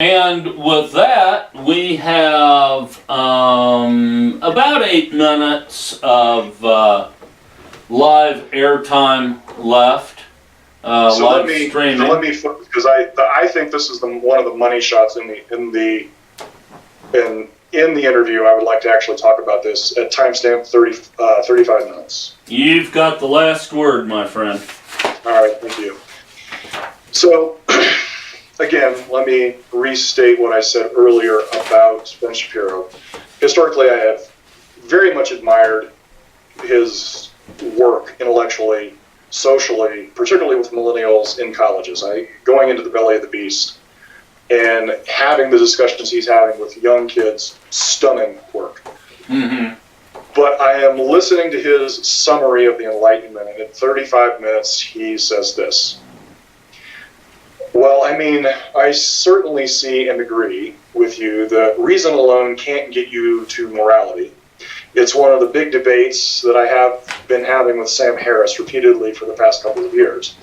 And with that, we have about 8 minutes of live airtime left. Live streaming. So let me, because I think this is one of the money shots in the interview. I would like to actually talk about this at timestamp 35 minutes. You've got the last word, my friend. All right, thank you. So, again, let me restate what I said earlier about Ben Shapiro. Historically, I have very much admired his work intellectually, socially, particularly with millennials in colleges. Going into the belly of the beast and having the discussions he's having with young kids, stunning work. Mm-hmm. But I am listening to his summary of the Enlightenment, and in 35 minutes he says this. Well, I mean, I certainly see and agree with you that reason alone can't get you to morality. It's one of the big debates that I have been having with Sam Harris repeatedly for the past couple of years.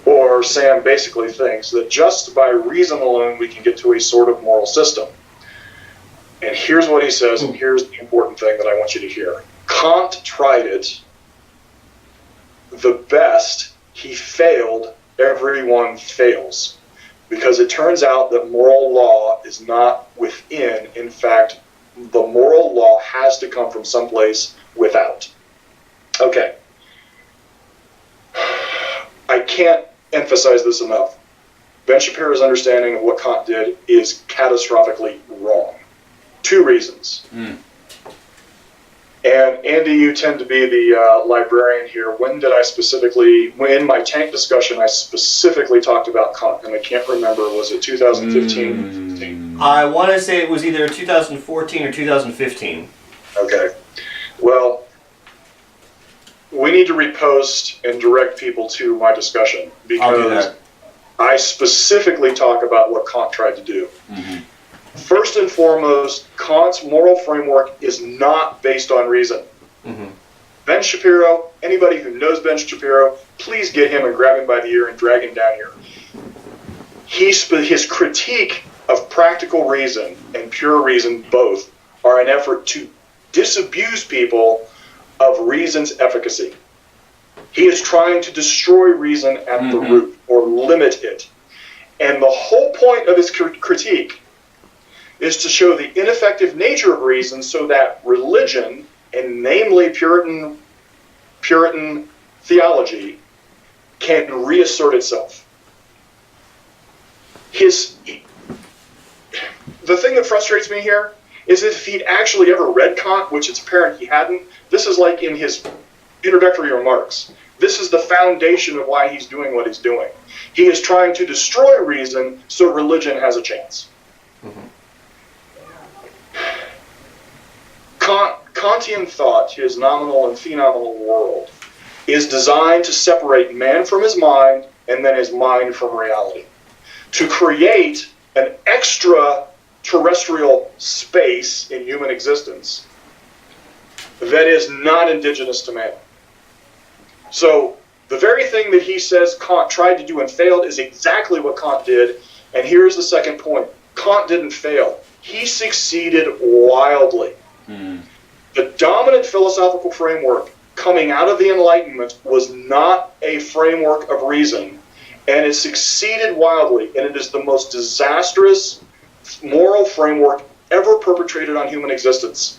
Or Sam basically thinks that just by reason alone we can get to a sort of moral system. And here's what he says, and here's the important thing that I want you to hear. Kant tried it the best. He failed. Everyone fails. Because it turns out that moral law is not within. In fact, the moral law has to come from someplace without. Okay. I can't emphasize this enough. Ben Shapiro's understanding of what Kant did is catastrophically wrong. 2 reasons. And Andy, you tend to be the librarian here. When did I specifically, in my tank discussion, I specifically talked about Kant, and I can't remember, was it 2015? I want to say it was either 2014 or 2015. Okay. Well, we need to repost and direct people to my discussion, because I specifically talk about what Kant tried to do. Mm-hmm. First and foremost, Kant's moral framework is not based on reason. Mm-hmm. Ben Shapiro, anybody who knows Ben Shapiro, please get him and grab him by the ear and drag him down here. His critique of practical reason and pure reason both are an effort to disabuse people of reason's efficacy. He is trying to destroy reason at the root, or limit it. And the whole point of his critique is to show the ineffective nature of reason so that religion, and namely Puritan theology, can reassert itself. The thing that frustrates me here is that if he'd actually ever read Kant, which it's apparent he hadn't, this is like in his introductory remarks. This is the foundation of why he's doing what he's doing. He is trying to destroy reason so religion has a chance. Mm-hmm. Kantian thought, his nominal and phenomenal world, is designed to separate man from his mind and then his mind from reality. To create an extraterrestrial space in human existence that is not indigenous to man. So the very thing that he says Kant tried to do and failed is exactly what Kant did. And here's the second point. Kant didn't fail. He succeeded wildly. The dominant philosophical framework coming out of the Enlightenment was not a framework of reason, and it succeeded wildly, and it is the most disastrous moral framework ever perpetrated on human existence.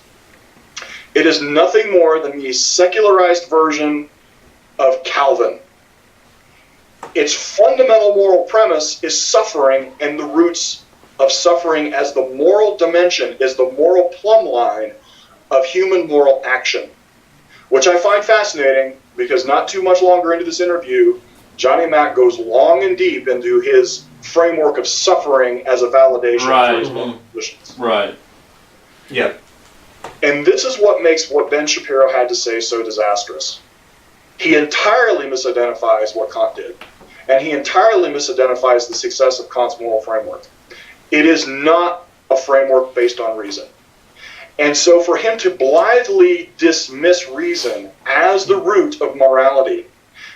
It is nothing more than the secularized version of Calvin. Its fundamental moral premise is suffering, and the roots of suffering as the moral dimension is the moral plumb line of human moral action, which I find fascinating because not too much longer into this interview, Johnny Mack goes long and deep into his framework of suffering as a validation for his moral positions. Right. Yep. And this is what makes what Ben Shapiro had to say so disastrous. He entirely misidentifies what Kant did, and he entirely misidentifies the success of Kant's moral framework. It is not a framework based on reason. And so for him to blithely dismiss reason as the root of morality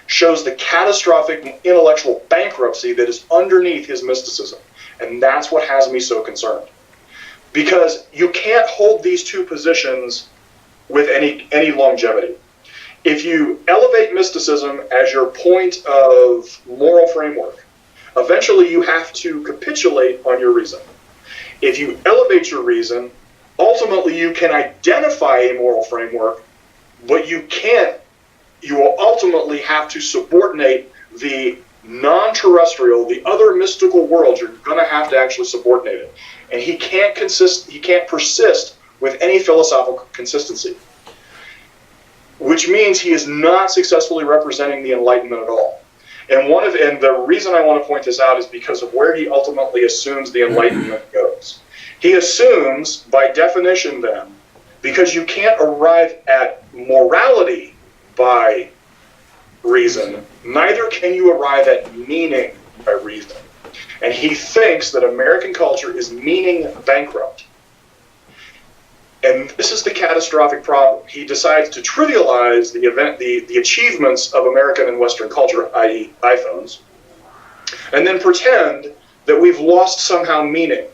shows the catastrophic intellectual bankruptcy that is underneath his mysticism. And that's what has me so concerned. Because you can't hold these two positions with any longevity. If you elevate mysticism as your point of moral framework, eventually you have to capitulate on your reason. If you elevate your reason, ultimately you can identify a moral framework, but you will ultimately have to subordinate the non-terrestrial, the other mystical world. You're going to have to actually subordinate it. And he can't persist with any philosophical consistency, which means he is not successfully representing the Enlightenment at all. And the reason I want to point this out is because of where he ultimately assumes the Enlightenment goes. He assumes, by definition then, because you can't arrive at morality by reason, neither can you arrive at meaning by reason. And he thinks that American culture is meaning bankrupt. And this is the catastrophic problem. He decides to trivialize the achievements of American and Western culture, i.e. iPhones, and then pretend that we've lost somehow meaning.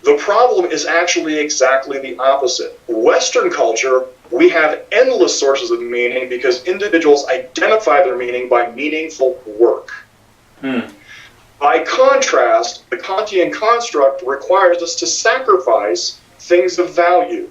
The problem is actually exactly the opposite. Western culture, we have endless sources of meaning because individuals identify their meaning by meaningful work. By contrast, the Kantian construct requires us to sacrifice things of value,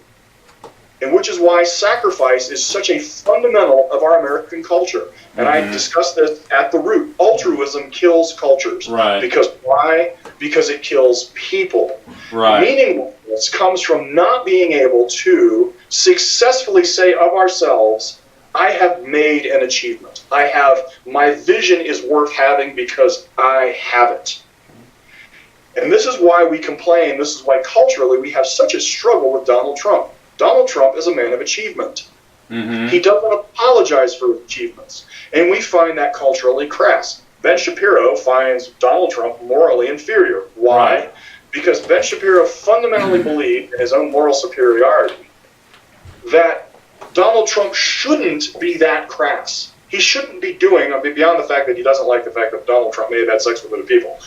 and which is why sacrifice is such a fundamental of our American culture. And I discussed this at the root. Altruism kills cultures. Right. Because why? Because it kills people. Right. Meaninglessness comes from not being able to successfully say of ourselves, I have made an achievement. My vision is worth having because I have it. And this is why we complain, this is why culturally we have such a struggle with Donald Trump. Donald Trump is a man of achievement. He doesn't apologize for his achievements. And we find that culturally crass. Ben Shapiro finds Donald Trump morally inferior. Why? Right. Because Ben Shapiro fundamentally believed in his own moral superiority that Donald Trump shouldn't be that crass. He shouldn't be doing, beyond the fact that he doesn't like the fact that Donald Trump may have had sex with other people,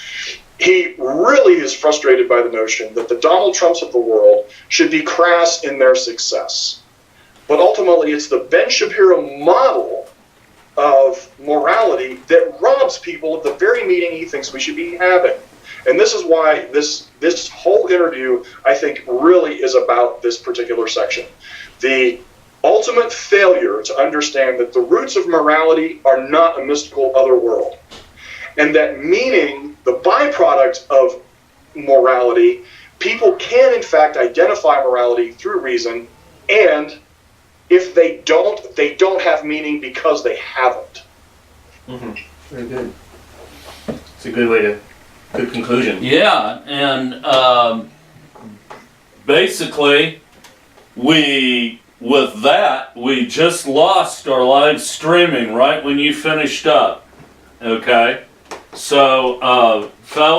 he really is frustrated by the notion that the Donald Trumps of the world should be crass in their success. But ultimately, it's the Ben Shapiro model of morality that robs people of the very meaning he thinks we should be having. And this is why this whole interview, I think, really is about this particular section. The ultimate failure to understand that the roots of morality are not a mystical other world. And that meaning, the byproduct of morality, people can in fact identify morality through reason, and if they don't have meaning because they haven't. Very good. It's a good conclusion. Yeah, and basically, with that, we just lost our live streaming right when you finished up. Okay? So, fellas,